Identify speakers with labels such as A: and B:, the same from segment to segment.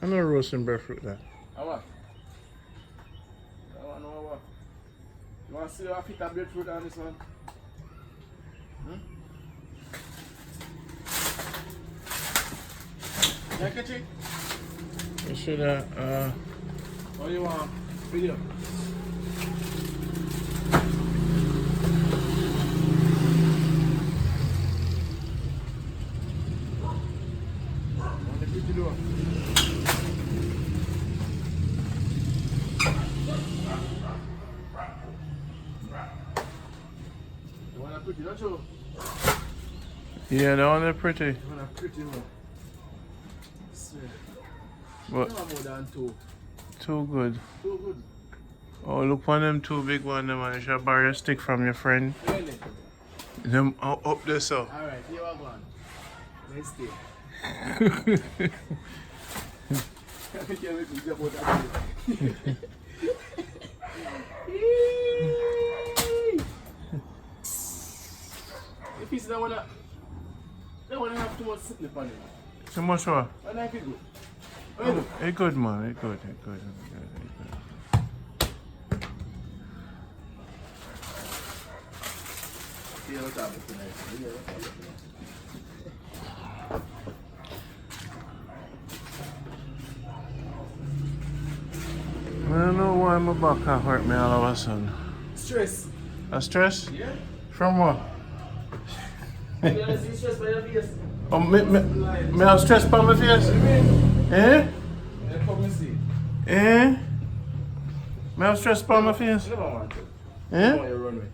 A: I'm not roasting breadfruit there.
B: What? I want to know what. You want to see how fit a breadfruit on this one? Yeah, catch it?
A: You should
B: What do you want? Video. What did you do? You want a pretty, don't you?
A: Yeah, that one they're pretty.
B: You want a pretty one?
A: But
B: No more than two.
A: too good.
B: Too good.
A: Oh, look one them two big one them and you should borrow a stick from your friend.
B: Really?
A: Them up there so.
B: Alright, here we go. Next day. I can't wait to get about that. The pieces that wanna have too much slip on it.
A: Too much what?
B: I like it good.
A: It good man, it good.
B: Yeah, what's happening tonight?
A: I don't know why my back can hurt me all of a sudden.
B: Stress.
A: A stress?
B: Yeah?
A: From what?
B: You see stress by your face?
A: Oh, me have stress by my face?
B: What do you mean?
A: Eh?
B: Yeah, come and see.
A: Eh? Me have stress by my face?
B: I never want to. I
A: Eh?
B: want you to run away.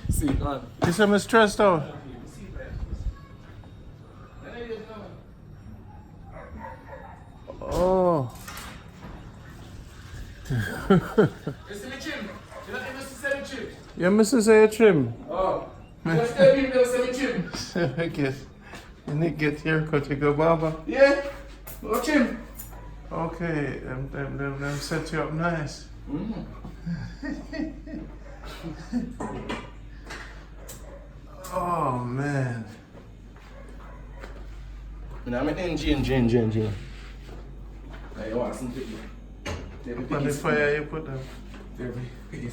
B: See, man.
A: You say me stressed out? Oh.
B: You see me trim? You not even see me trim?
A: Your missus say you trim?
B: Oh. You just tell me you see me trim?
A: I guess. You need to get haircut, you go barber.
B: Yeah? Go trim.
A: Okay, them set you up nice. Oh man.
B: I'm in gin. Like, you want some piggy?
A: On the fire you put them.
B: Piggy.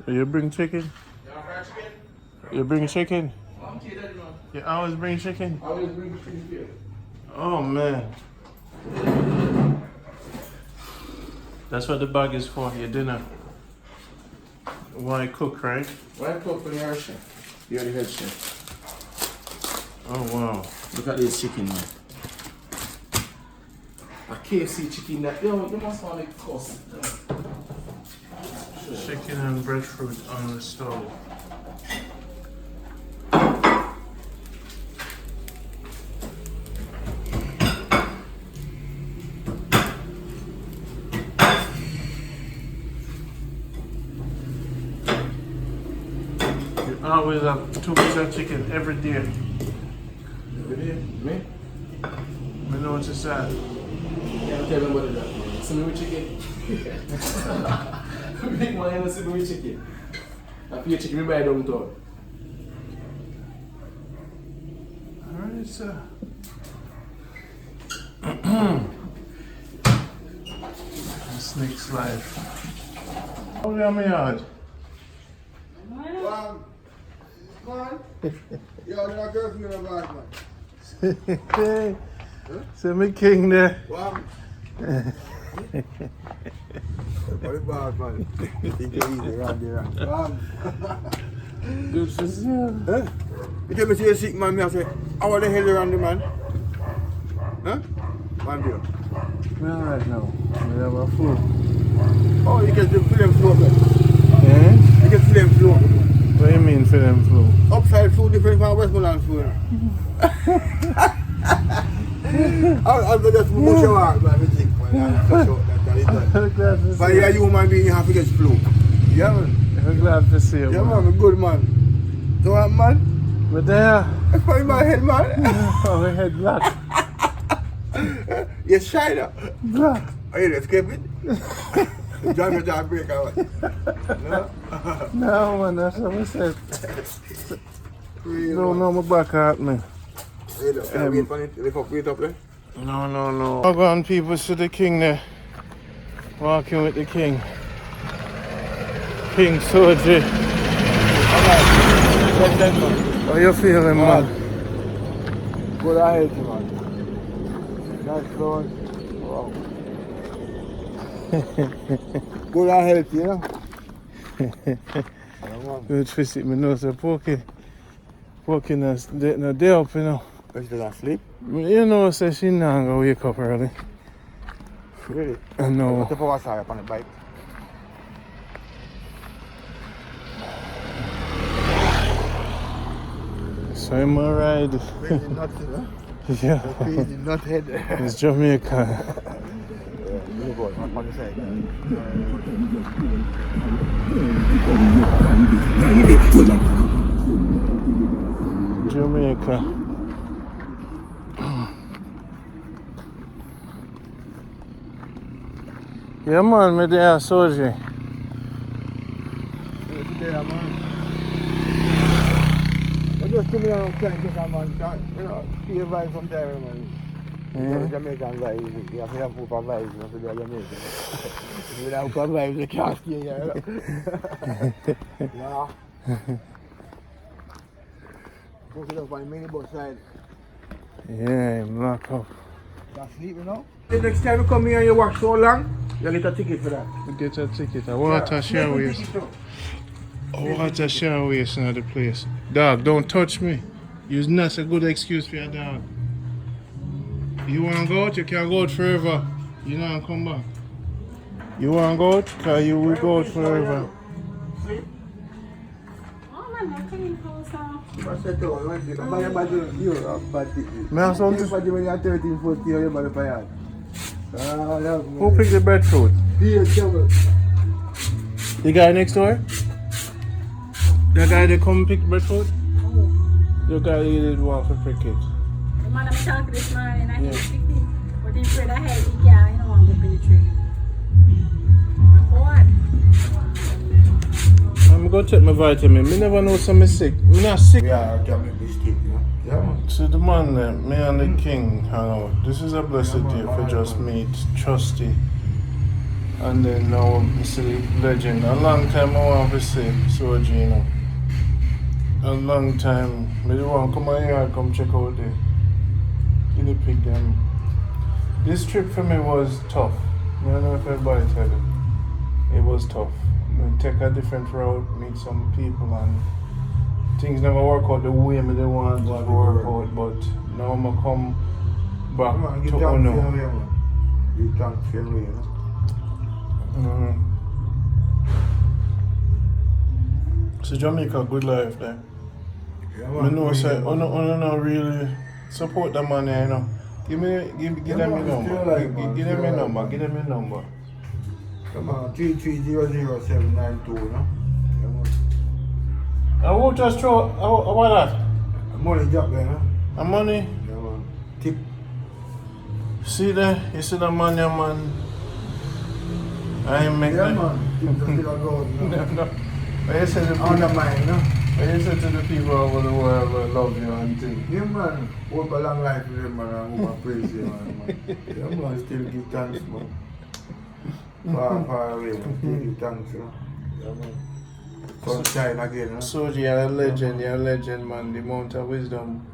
A: You bring chicken?
B: You want fried chicken?
A: You bring chicken?
B: I'm kidding, man.
A: You always bring chicken?
B: I always bring chicken here.
A: Oh man. That's what the bag is for, your dinner. Why cook, right?
B: Why cook when you're a chef? You're the head chef.
A: Oh wow.
B: Look at this chicken, man. A KFC chicken that, yo, you must want to cost.
A: Chicken and breadfruit on the stove. You always have 2 pieces of chicken every day.
B: Every day? Me?
A: I know what you said.
B: Can't tell me about that. See me with chicken. Big man, you don't see me with chicken. I feel chicken, me buy downtown.
A: Alright, sir. Snake's life. How are you on my yard?
C: Man, yo, they're not girlfriend in the bag, man.
A: See me king there.
C: What? What about, man? Think you're easy around there.
A: Good to see you.
C: Huh? You tell me see a sick man, me I say, how the hell around the man? Huh? Man, dear.
A: We're alright now. We have a flu.
C: Oh, you get the film flow, man.
A: Eh?
C: You get film flow.
A: What do you mean for them flu?
C: Upside flow different from Westmoreland flow. I'll just push your heart, man. I think, man. I'm so short that is done.
A: I'm glad to
C: But
A: see
C: you're a
A: you.
C: human being, you have to get flu. Yeah, man.
A: I'm glad to see you.
C: Yeah, man. I'm good, man. So what, man?
A: But there,
C: That's why in my head, man.
A: our head black.
C: You're shy now.
A: Black.
C: Are you escape it? Drive your job break out. No?
A: No, man, that's what I said.
C: Real,
A: Don't
C: man.
A: know my back hurt me.
C: Hey, look, can I wait for it? Wait up there.
A: No. I've gone people to the king there. Walking with the king. King Soji. How you feeling, man?
C: Good, I hate you, man. Nice flowing. Wow. Good, I hate you, you know?
A: Good visit me nose poking us no day up, you know.
C: Is she not sleep?
A: You know, say she not gonna wake up early.
C: Really?
A: I know.
C: What's the power side up on the bike?
A: So I'm alright.
C: Crazy nuts, you know?
A: Yeah.
C: Crazy nut head.
A: It's Jamaica.
C: You go, not on the side.
A: Jamaica. Yeah, man, me there, Soji.
C: Yeah, man. I just give me a time to come and start, you know, see a vibe from there, man.
A: Yeah.
C: Jamaican vibes, you have to have proper vibes, you have to be a Jamaican. If you don't have proper vibes, you can't stay here, you know. Yeah. Go sit up on the minibus side.
A: Yeah, I'm locked up.
C: You're asleep, you know? The next time you come here and you work so long, you get a ticket for that.
A: We get a ticket. A water share waste. A water share waste in the place. Dog, don't touch me. You're not a good excuse for your dog. You want to go out? You can go out forever. You know, come back. You want to go out? Because you will go out forever.
C: I said to her, I'm imagine you but
A: Me have something.
C: when you're 13, 14, you're mother for yard.
A: Who picked the breadfruit?
C: Here, trouble.
A: The guy next door? The guy that come pick breadfruit? The guy that did want to pick it.
D: The man I'm talking this morning, I
A: Yeah.
D: hate picking, but in afraid I hate it, yeah, I don't want to go to the tree. What?
A: I'm going to take my vitamin. Me never know some sick. Me not sick.
C: Yeah, I can make mistake, you know? Yeah, man.
A: So the man there, me and the king hang out. This is a blessed day for just meet Trusty. And then now Mr. Legend. A long time I want to say Soji, you know. A long time. Me the one come out here and come check out the guinea pig them. This trip for me was tough. I don't know if everybody tell you. It was tough. We take a different route, meet some people, and things never work out the way me they want to work out. But now I'm come back
C: Come on,
A: to
C: give thanks
A: Uno.
C: for your way, man. Give thanks for your way, you know?
A: So Jamaica Good Life there.
C: Yeah,
A: I
C: man.
A: know say Uno not really support the man there, you know. Give them your number. Give them your number. Give them your number.
C: Come on, 33000792, you know? Yeah, man.
A: I will just throw what that?
C: Money job there, you know?
A: A money.
C: Yeah, man. Tip.
A: See there, you see the man, yeah, man. I ain't make
C: Yeah,
A: that.
C: man. Tip just still a go, you know?
A: No. But you said the
C: On the
A: people,
C: mind, you know?
A: but you said to the people over the world I love you and things.
C: Yeah, man. Hope a long life with them, man. And hope I praise you, man. Yeah, man. Still give thanks, man. Far away, man. Still give thanks, you know? Yeah, man. Sunshine again, you know?
A: Soji, you're a legend, man. The amount of wisdom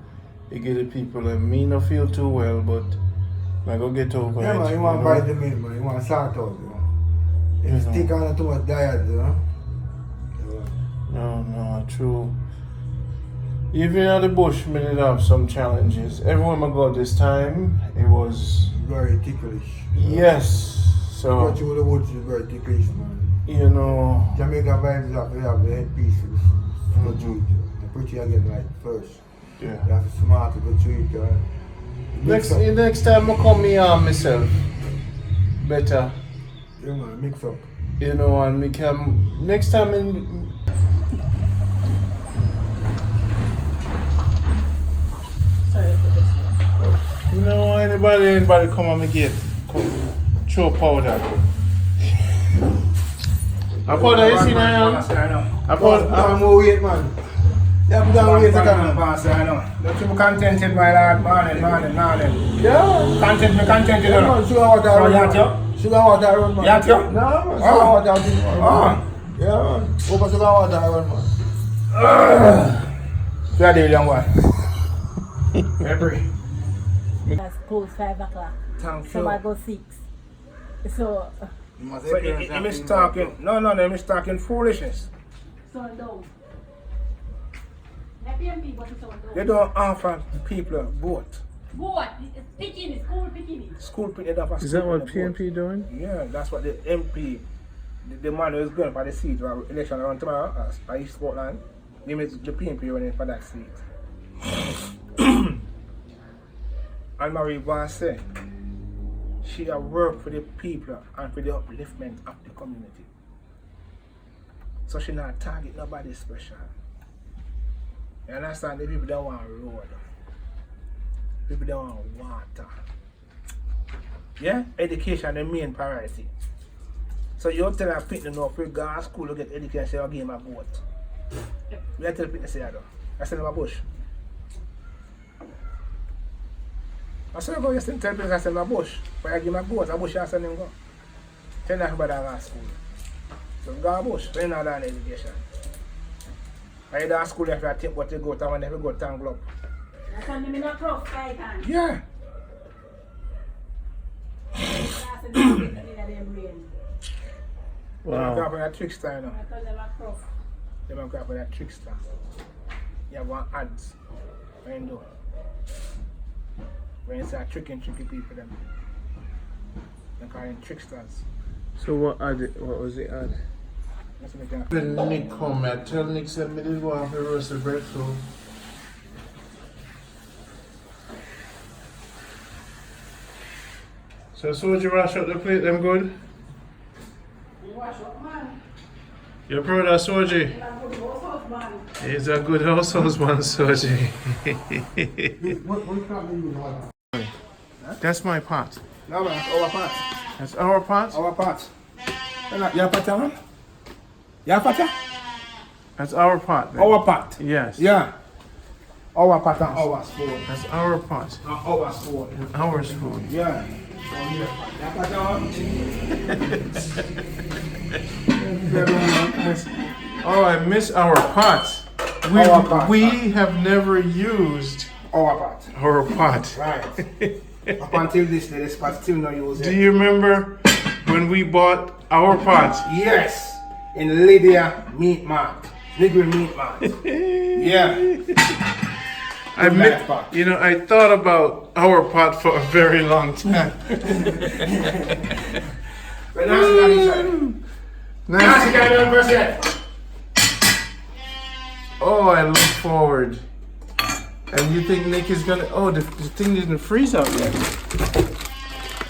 A: you give the people, and me not feel too well, but I go get over
C: Yeah,
A: it.
C: man. You want vitamin, man. You want salt out, you know?
A: You
C: You
A: know.
C: stick on too much diet, you know?
A: No, true. Even at the bush, we did have some challenges. Everyone I got this time, it was
C: Very ticklish.
A: yes. So
C: But you would the woods is very ticklish, man.
A: you know,
C: Jamaica vibes have to have the headpiece to go through it. The pretty again, like first.
A: yeah.
C: You have to smart to go through it.
A: Next time I come me arm myself better.
C: Yeah, man, mix up.
A: You know, and we can next time in.
D: Sorry for this.
A: You know, anybody come on me gate, come throw powder. I powder you see now. I powder.
C: I'm more weight, man. Yeah, put on weight again.
B: Don't you be contented, my lad. Morning.
C: Yeah.
B: Contented, you
C: Yeah,
B: know.
C: man, sugar water
B: So,
C: run,
B: yat
C: man.
B: you?
C: Sugar water run, man.
B: Yat you?
C: No, man, sugar water run. Yeah, man. Over sugar water run, man.
B: Yeah, the young one. Every.
D: That's close 5 o'clock.
B: Thank
D: Some I go 6. So,
B: But he is talking. No, he is talking foolishness.
D: so no. Let PMP, but it's so
B: They
D: no.
B: don't offer people both.
D: What? Picking, school picking.
B: School they don't offer
A: Is that
B: school
A: what
B: both.
A: PNP doing?
B: Yeah, that's what the MP, the man who is going for the seat for election around tomorrow, at East Scotland, name is the PNP running for that seat. And Marie Van say, she a work for the people and for the upliftment of the community. So she not target nobody special. You understand? The people don't want road. People don't want water. Yeah? Education the main priority. So you tell a people no, if you go to school to get education, say, I'll give him a vote. You tell people say that. I send him a bush. I said, go just tell people I send him a bush. But I give him a goat, a bush I send him go. Tell him about that last school. So go a bush, so you know that education. I do school if I take what you go to and if you go tangle up.
D: That's why I'm in a prof 5 times.
B: Yeah.
D: That's a different in their brain.
B: They don't go
A: Wow.
B: up with that trickster, you know.
D: I call them a prof.
B: They don't go up with that trickster. You have one ads. What you do? When you start tricking people, them. They call them tricksters.
A: So what was the ad?
B: That's what they can.
A: When Nick come, I tell Nick said me did want to roast the breadfruit. So would you wash up the plate, them good?
D: You wash up, man.
A: Your brother Soji.
D: You have good household, man.
A: He's a good household man, Soji.
C: What can't you use?
A: That's my pot.
B: No, man, it's our part.
A: That's our pot?
B: Our part. You have pata, man? You have pata?
A: That's our pot. Then.
B: Our part.
A: Yes.
B: Yeah. Our part and our spoon.
A: That's our pot.
B: Our spoon.
A: Our spoon.
B: Yeah. You have pata, man?
A: Oh, I miss our pot.
B: Our pot.
A: We have never used
B: Our part.
A: our pot.
B: Right. Up until this day, this part still not used.
A: Do you remember when we bought our pot?
B: Yes. In Lydia Meat Mart. Nigger Meat Mart. Yeah. Life pot.
A: You know, I thought about our pot for a very long time.
B: But now she got inside. Now she got 100%.
A: Oh, I look forward. And you think Nick is gonna? Oh, the thing didn't freeze out yet.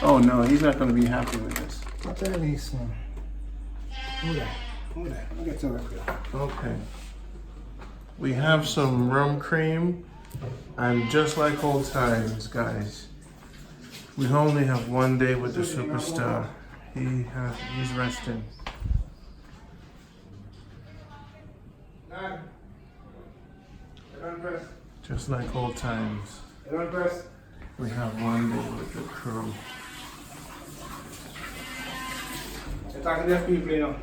A: Oh no, he's not gonna be happy with this.
B: I'll tell you this, man. Hold on. I'll get to it.
A: Okay. We have some rum cream, and just like old times, guys, we only have one day with the superstar. He's resting. Just like old times, we have one day with the crew.
B: You're talking to deaf people, you know.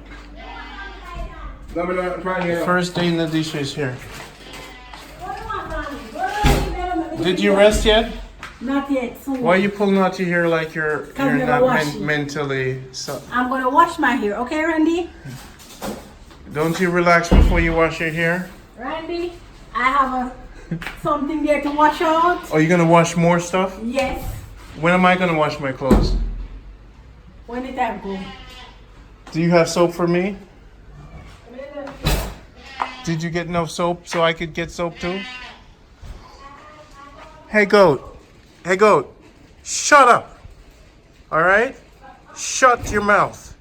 B: Number trying here.
A: First day in the dishes here.
D: What do you want, Ronnie?
A: Did you rest yet?
D: Not yet. Soon.
A: Why are you pulling out your hair like you're
D: never
A: not
D: wash it.
A: mentally? So
D: I'm gonna wash my hair, okay, Randy?
A: don't you relax before you wash your hair?
D: Randy, I have something there to wash out.
A: Are you gonna wash more stuff?
D: Yes.
A: When am I gonna wash my clothes?
D: When the time go?
A: Do you have soap for me? Did you get enough soap so I could get soap too? Hey goat, Hey, goat. Shut up. All right? Shut your mouth.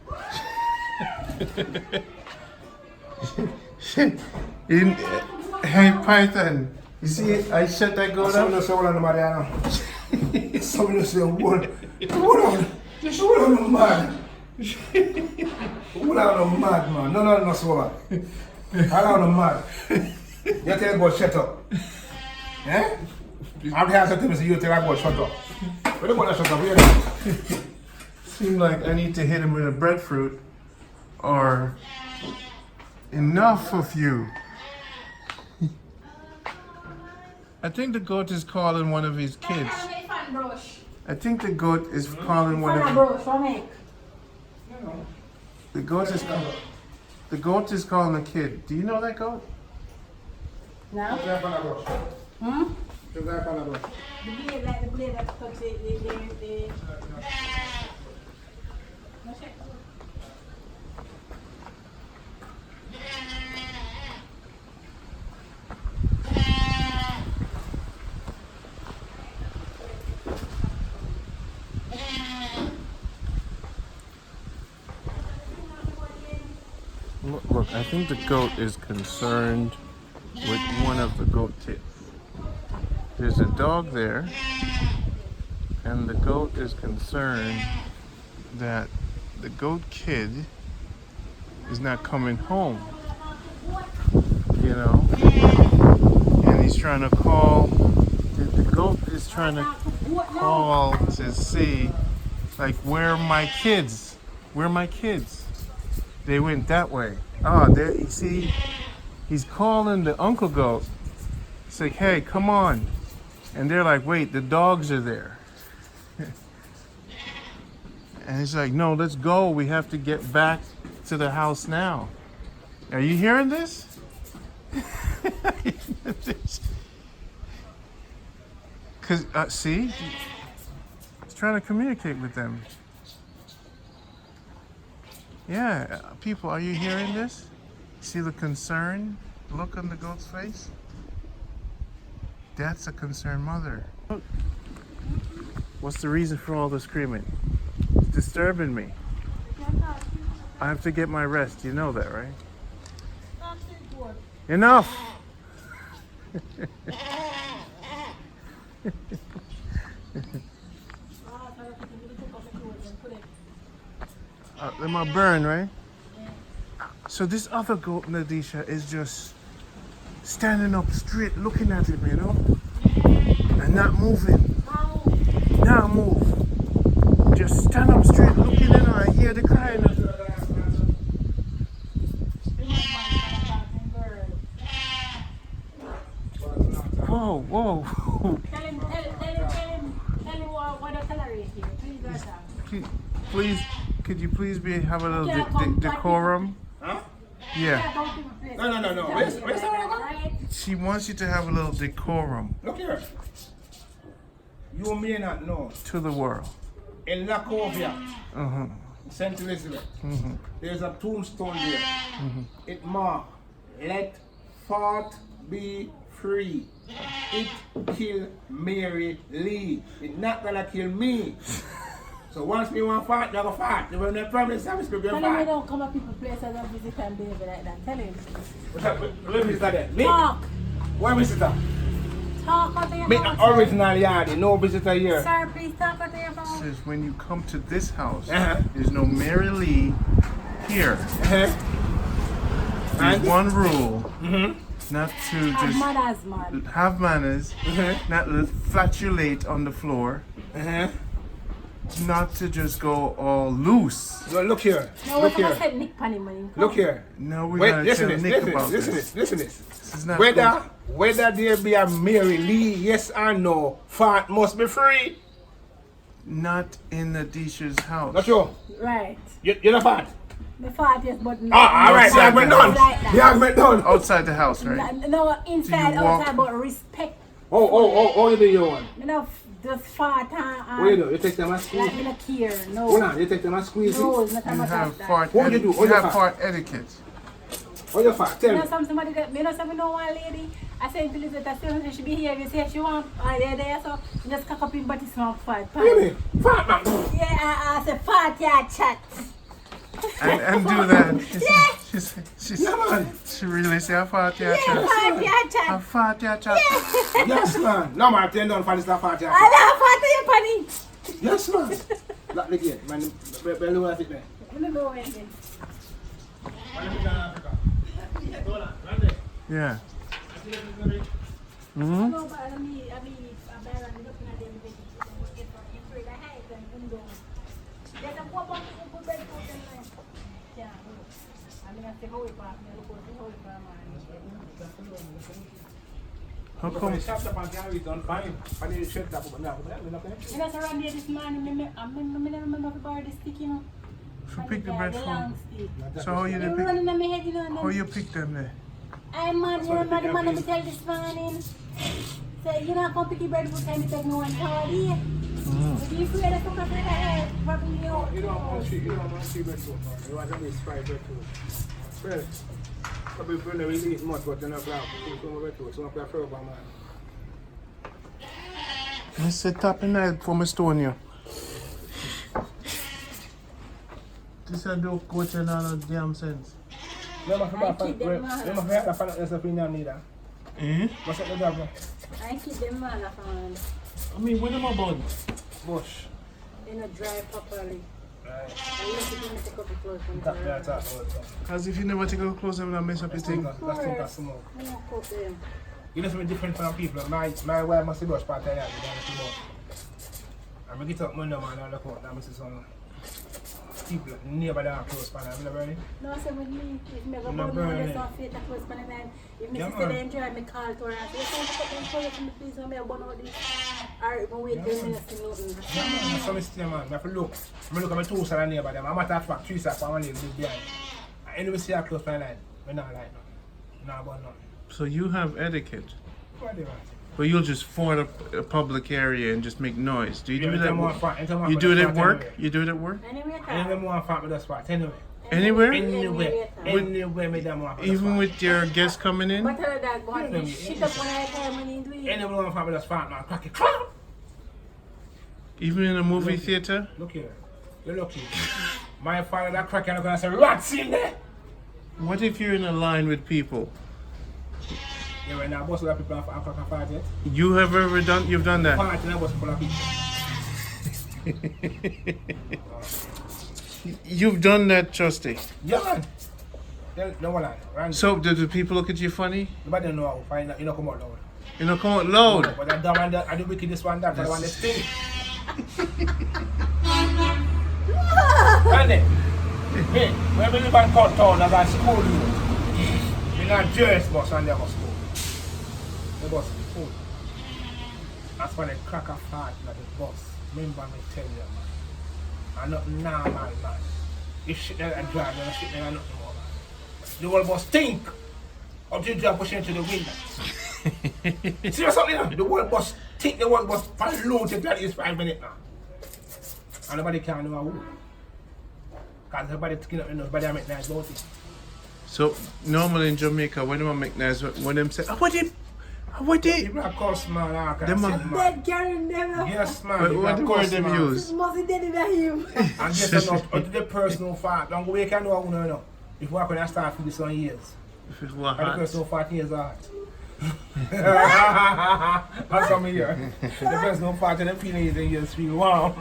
A: Hey, Python. You see, I shut that goat
B: Someone
A: up.
B: else say, hold on, Mariana. Someone else say, hold on, mad. Hold on, mad, man. No, so bad. Hold on, mad. You tell the goat, shut up. Eh? I'm here to tell me, you tell the goat, shut up. Where the goat shut up? Where you
A: Seems like I need to hit him with a breadfruit or enough of you. I think the goat is calling one of his kids. I think the goat is calling one of the goat is calling a kid. Do you know that goat?
D: No? Hmm? The blade that touch the
A: Look, I think the goat is concerned with one of the goat kids. There's a dog there, and the goat is concerned that the goat kid is not coming home, you know, and he's trying to call, the goat is trying to call to see, like, where are my kids? Where are my kids? They went that way. Ah, there, you see, he's calling the uncle goat. It's like, hey, come on. And they're like, wait, the dogs are there. And he's like, no, let's go. We have to get back to the house now. Are you hearing this? Because, see, he's trying to communicate with them. Yeah, people, are you hearing this? See the concern look on the goat's face? That's a concerned mother. What's the reason for all the screaming? It's disturbing me. I have to get my rest. You know that, right? Enough! Let my burn, right? So this other goat, Nadisha, is just standing up straight, looking at him, you know, and not moving. Now move. Just stand up straight, looking at her. I hear the crying. Whoa, whoa.
D: Tell him what the color is here.
A: Please, could you please have a little decorum?
B: Huh?
A: Yeah.
B: No. Where's that?
A: She wants you to have a little decorum
B: Look here. You may not know.
A: to the world.
B: In Lacovia,
A: Uh-huh.
B: St. Elizabeth, there's a tombstone there. It marks, let fart be free. It kill Mary Lee. It's not gonna kill me. So once me want fart, they're gonna fart. They will not promise service people
D: Tell
B: gonna
D: him we
B: fart.
D: don't come to people's place and don't visit and behave like that. Tell him.
B: What's up? Where visitor there? Me?
D: Talk.
B: Why visitor?
D: Talk out of your
B: Me
D: mouth.
B: original yard, no visitor here.
D: Sir, please talk out of your mouth.
A: Says when you come to this house,
B: Uh-huh.
A: there's no Mary Lee here.
B: Uh-huh.
A: There's
B: And?
A: one rule, not to
D: Have
A: just
D: manners, man.
A: have manners, not flatulate on the floor,
B: Uh-huh.
A: not to just go all loose.
B: So look here.
D: No,
B: Look
D: we're going
B: here.
D: to set Nick Panny money.
B: Look here.
A: No, we
B: Wait,
A: gotta
B: listen
A: tell
B: this,
A: Nick about
B: listen
A: this.
B: this.
A: This is not
B: Whether there be a Mary Lee, yes or no, fart must be free.
A: not in Nadisha's house.
B: Not you.
D: Right.
B: You're not fart.
D: The fart, yes, but no.
B: Ah, alright, the argument done.
D: Like that.
B: The argument done.
A: Outside the house, right?
D: No, inside,
A: you walk-
D: outside, but respect.
B: Oh, you do your one.
D: You know, just fart and
B: What you do? You take them and squeeze
D: like
B: it.
D: me not care. No.
B: Hold on, you take them and squeeze
D: No,
B: it.
D: it's not
A: You
D: how much
A: have
D: of that.
A: fart.
B: What you do?
A: You
B: What you
A: have
B: have?
A: fart etiquette.
B: What your fact? Tell
D: You
B: me.
D: know somebody that, you know something know one lady, I said to Lizette, I said she be here, you say she want, there, so she just cock up in body small fat.
B: Really? Fat man.
D: Yeah, I said fat, yeah, chat.
A: And do that.
B: Yeah, man.
A: She really say a fat yeah
D: Yeah,
A: chat.
D: fat, yeah,
A: A
D: chat.
A: fat yeah chat.
B: Yes, man. No, man. Turn down for this fat.
D: I love fat, you funny.
B: Yes, man. Lock the gate, man. Belly was it there.
D: I don't know anything.
A: Yeah.
D: No, but I mean, I'm looking at them, if you're the height and window. There's a pop up to put breadfruit in there. Yeah, I mean, I say, hold it back, I look at the hold it back, man.
A: How come?
B: Shut up and carry it on fine. I need to shut up, but now,
D: And that's around there this morning, I remember to borrow the stick, you know.
A: Who picked the breadfruit?
D: long stick.
A: So how you
D: They
A: did
D: were
A: pick?
D: running in my head, you know.
A: How you pick them there?
D: I man, you remember the man let me tell this morning. Say, you know, come pick the breadfruit and you take no one party. If you afraid of cook up in the head, probably you know.
B: You don't want to see breadfruit, man. You want to be fried breadfruit. Well, probably when they eat much, but they're not proud. People breadfruit, so I'm not proud about man.
A: I said tapping that from Estonia. This I do coach and all the damn sense.
B: Remember that fan that's a premium neither.
A: Eh?
B: What's up the job?
D: I keep them all up on.
A: I mean, what am I about?
B: Bush.
D: They not dry properly.
B: Right.
D: I used to give take up the clothes from
B: Tap
D: the
B: that all the time.
A: Because if you never take a clothes, I'm gonna mess up your thing.
B: That's think of smoke.
D: I don't cook them.
B: You know something different from people. My wife must be brush part of that. I'm going to get up Monday, man, and look out. I'm see some people nearby that close pan. I'm never ready.
D: No, I said with me, if me go
B: No
D: go
B: burn
D: no,
B: it.
D: there's no fit that close pan and then if me
B: Yeah,
D: sister
B: man.
D: they enjoy me call to her and say, you can't put them for you for me please, no me I burn out this. Or even wait 10 minutes to nothing.
B: Yeah, man, that's some mistake, man. I have to look. I look at my two sides and nearby them. I'm at that fact, 3 sides, I'm leave behind. Anyway, see how close pan line. I'm not like no. No, but no.
A: So you have etiquette.
B: What do you want?
A: But you'll just ford a public area and just make noise. Do you do
B: Yeah,
A: that?
B: anytime I want, anytime
A: You do it
B: I
A: at
B: want,
A: work?
B: anyway.
A: You do it at work?
D: Anyway,
B: Anywhere more fat with the spot, anyway.
A: Anywhere?
B: Anywhere me them more fat with the
A: Even
B: spot.
A: with your guests coming in?
D: but her that one,
B: Yeah,
D: shit up when I time when he do it.
B: Anywhere more fat with the spot, man. Crack it. Clap!
A: Even in a movie theater?
B: Look here. You're lucky. My father that crack and I'm gonna say, rats in there!
A: What if you're in a line with people?
B: Yeah, when I bust a lot of people and crack and fart yet.
A: You have ever done? You've done that?
B: Party and I bust full of people.
A: You've done that, Trusty.
B: Yeah, man. No one like it.
A: So do the people look at you funny?
B: Nobody know how. Find out. You know, come out loud.
A: You know, come on, loud.
B: But the dumb and the wickedest one, that the one that stink. And then, hey, when we live in Court Town, I got school, you know. We got Jewish bus and they have a school. The bus is full. That's why they crack a fart like the bus. Remember me tell you, man. I'm not normal, man. If shit there and drive, then shit there and nothing more, man. The whole bus stink. Up to the drive pushing into the window. See what's happening now? The whole bus stink, the whole bus polluted like this 5 minutes now. And nobody can know who. Because everybody skin up, nobody make nice about it.
A: So normally in Jamaica, when they make noise, when them say, what did?
B: People are cuss, man. I can't
A: Them
B: say,
A: are
B: man.
D: Dead Karen never.
B: Yes, man.
A: What
B: People are
A: the word
B: cuss,
A: them
B: man.
A: use?
D: Must be dead in him.
B: And just enough, or to the personal fact. Don't go away, can know who know. If we're going to start for this 1 years.
A: If it were
B: And the
A: hot.
B: personal fact years are hot. That's some here. The personal fact and the feeling is in years feel warm.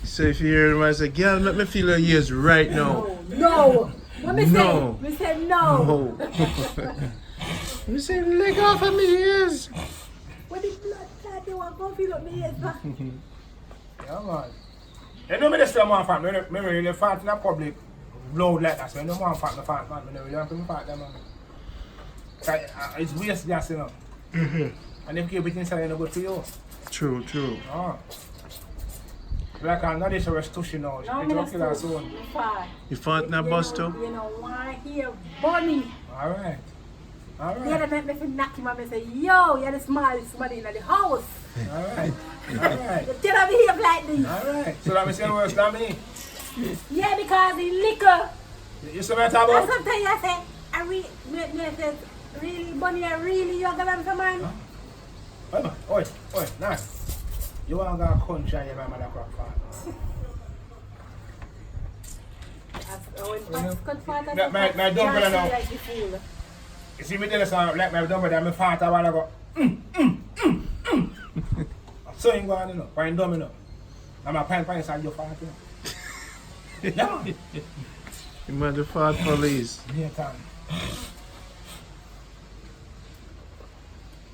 A: So if you hear them, I say, girl, let me feel your ears right now.
D: No. What me
A: No.
D: say? Me say no.
A: Oh. You say, leg off of me ears.
D: What the blood clot you want to fill up me ears, man?
B: Yeah, man. You know me this time, man, fat. Me really fat in the public. Loud like that. So you know man, fat, man. Me really want to be fat, man. It's waste gas, you know. And if you keep it inside, it's not good for you.
A: True.
B: Oh. Like I'm not this restitution now.
D: No,
B: It's
D: me
B: okay, that's
D: not
B: all.
D: fat.
A: You fought in a bus too?
D: You know why here, bunny.
B: Alright.
D: Yeah,
B: Alright.
D: they make me feel knock him up and say, yo, you're the smallest money in the house.
B: Alright. Alright.
D: You cannot behave like this.
B: Alright. So that means you're worse than me.
D: Yeah, because he liquor.
B: You see what I'm talking
D: And
B: about?
D: sometimes I say, really, Bunny, really, you're gonna have some man?
B: Huh? Oi, nice. You want to go country and your mother crack fat. My dumb brother now. You see me tell you something, like my dumb brother, I'm fat, I want to go, So you go on, you know, fine dumb, you know. I'm a pint inside your fat, you know. Yeah.
A: You might have fought police.
B: Yeah, time.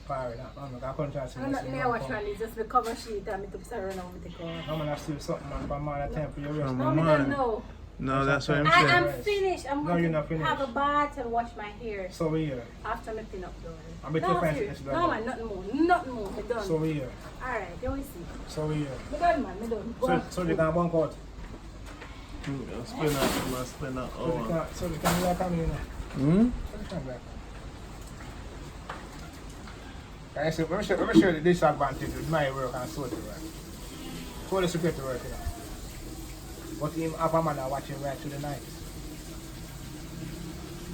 B: Fire that, man. I can't try to
D: I'm not near watch one, just the cover sheet and I took Sarah now with the car.
B: I'm going to steal something, man, for more time for your rest.
A: From
D: No, I
A: man.
D: don't know.
A: No, that's what I'm
D: I'm
A: saying.
D: finished. I'm
B: No,
D: going
B: you're
D: to
B: not finished.
D: have a bath and wash my hair
B: So we here.
D: after my pin up door.
B: I'm with
D: No,
B: your friends.
D: serious. No, man, nothing more. Nothing more. I'm done.
B: So we here.
D: Alright, you will see.
B: So we here.
D: I'm done, man. I'm done. Go.
B: So they can bunk out.
A: Spin out.
B: So they can like me, you know.
A: Hmm?
B: So they can like me. I said, let me show you the disadvantage with my work and so to work. So the secret to work, you know. But him have a man that watch him right through the night.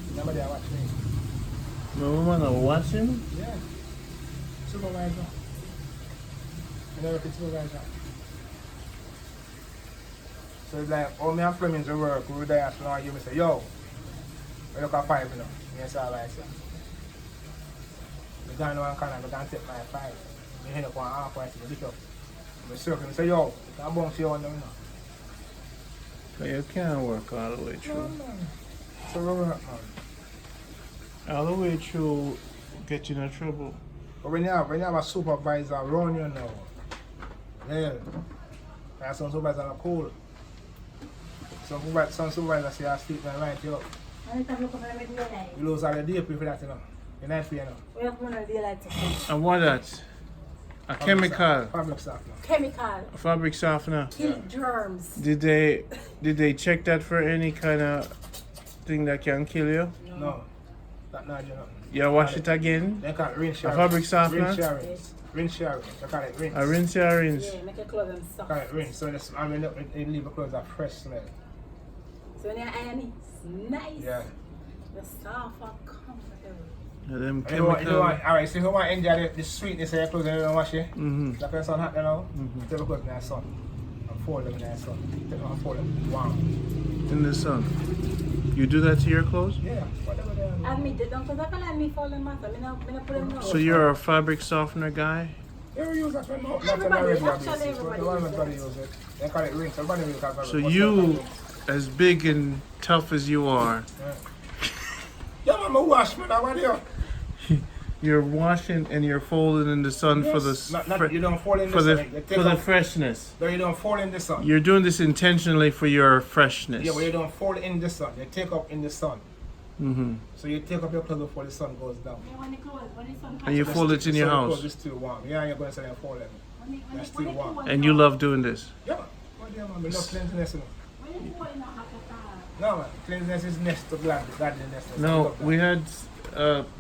B: Remember they watch me?
A: No woman are watching?
B: Yeah. Supervisor. You know, it's supervisor. So it's like, all me and Flemings to work, we were there after now, you may say, yo, we look at 5, you know. Yes, all right, sir. We go in one corner, we can take my 5. We hit up one half white, we lift up. We circle, we say, yo, you can bounce you on them, you know.
A: But you can't work all the way
B: No,
A: through.
B: man. So we work, man.
A: All the way through, get you in trouble.
B: But when you have a supervisor around you now, yeah, and some supervisors are cool. Some supervisors say I sleep and light you up. You lose all the day for that, you know. The night for you know.
A: And what that? A chemical.
B: Fabric stuff now.
D: Chemical.
A: A fabric softener.
D: Kill germs.
A: Did they check that for any kind of thing that can kill you?
B: No. That not you know.
A: You wash it again?
B: They call it rinse
A: A
B: shower.
A: fabric softener?
B: Rinse shower. They call it rinse.
A: A rinse or rinse?
D: Yeah, make your clothes them
B: They call
D: soft.
B: it rinse. So this, I mean, it leave the clothes a fresh smell.
D: So when you iron it, it's nice.
B: Yeah.
D: The soft and comfortable.
A: Yeah, them
B: And you want,
A: chemical.
B: alright, so if you want to enjoy the sweetness of your clothes and you don't wash it,
A: Mm-hmm.
B: like when the sun hot you know, take the clothes in the sun and fold them in the sun. Take them and fold them warm.
A: In the sun. You do that to your clothes?
B: Yeah, whatever they are.
D: And me, they don't, because I can let me fall in matter. I don't put them down.
A: So you're a fabric softener guy?
B: They use that for not
D: Everybody,
B: on a regular
D: actually
B: basis, but
D: everybody
B: the one
D: uses
B: everybody
D: it.
B: use it. They call it rinse. Everybody will call it
A: So you, as big and tough as you are,
B: Yeah, man, I wash, man. I want you.
A: you're washing and you're folding in the sun for the
B: You don't fall in
A: for
B: the
A: the
B: sun. You take
A: for the
B: out-
A: freshness.
B: No, you don't fall in the sun.
A: You're doing this intentionally for your freshness.
B: Yeah, but you don't fall in the sun. You take up in the sun.
A: Mm-hmm.
B: So you take up your clothes before the sun goes down.
D: Yeah, when the clothes, when the sun
A: And you
D: comes,
A: fold it in your
B: So the
A: house.
B: clothes is still warm. Yeah, you're going to say you're falling.
D: when
B: That's
D: the
B: still warm.
D: clothes
A: And you love doing this.
B: Yeah, man. What do you man? We love cleanliness, you know.
D: when you fall in a hot water,
B: No, man. Cleanliness is next to godliness.
A: No, we had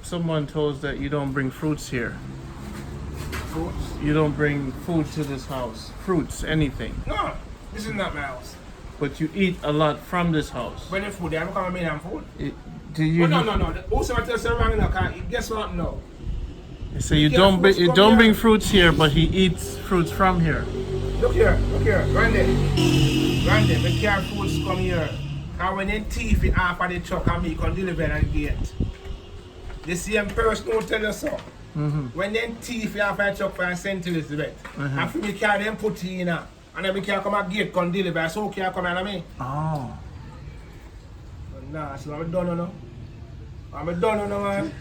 A: someone told us that you don't bring fruits here.
B: Fruits?
A: You don't bring food to this house. Fruits, anything.
B: No, this is not my house.
A: But you eat a lot from this house.
B: When the food, I'm coming in and food.
A: Do you?
B: Oh, no. Also, I tell you wrong, you know, 'cause guess what? No.
A: So you
B: Yeah,
A: don't
B: fruits
A: you
B: from
A: don't
B: here.
A: bring fruits here, but he eats fruits from here.
B: Look here, Randy, the car foods come here. And when they thief it off of the truck and me can deliver at the gate. The same person who tell you so. When they thief it off of the truck for St. Elizabeth, and for me car them put it in and then me car come at gate can deliver, so car come at me.
A: Oh.
B: Nah, so I'm done now. I'm done now, man.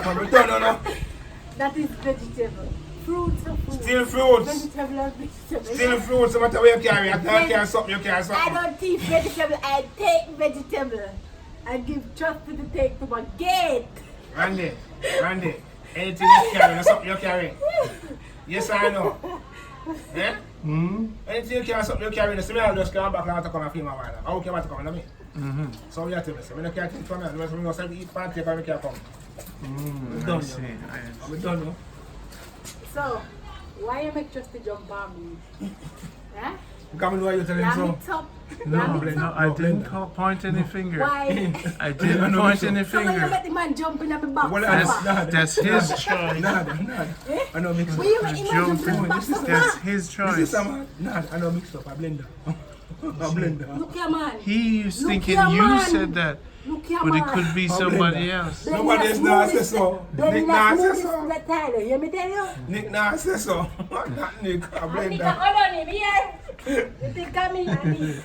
B: I'm done now.
D: that is vegetable. Fruits are fruits.
B: Still fruits.
D: Vegetable are vegetable.
B: Still fruits, no matter where you carry. I can't carry something, you carry
D: I
B: something.
D: don't thief vegetable, I take vegetable. I give trust to the take to my gate.
B: Randy, anything you carry, that's something you carry. Yes, I know. Eh? Anything you carry, something you carry, the smell just come back and come and feel my mind. I don't care what to come to me. So you have to say, I don't care to come here, I'm going to eat pancake and I can't come.
A: I
B: done,
A: see.
B: I'm done now.
D: So, Why you make just to jump on me? Huh?
B: Come on, why you telling
D: Yeah,
B: so?
D: mix up.
A: No,
D: Yeah, mix
A: no,
D: up.
A: I didn't point any finger.
D: Why?
A: I didn't point any
D: So when you
A: finger.
D: let the man jump in at the box,
B: Well,
A: That's his choice.
B: Nah. I know mix up.
D: when you let the man jump in the box,
A: That's his
B: This is
A: choice.
B: some, nah, I know mix up. A blender. A blender.
D: look here, man.
A: He is
D: Look
A: thinking
D: here,
A: you
D: man.
A: said that,
D: Look here,
A: but it
D: man.
A: could be somebody else.
B: Nobody else now says so. Nick now says so.
D: Let Tyler, hear me tell you?
B: Nick now says so. Not Nick, a
D: I think
B: blender.
D: I'm on him, yeah. You think I'm in, I mean.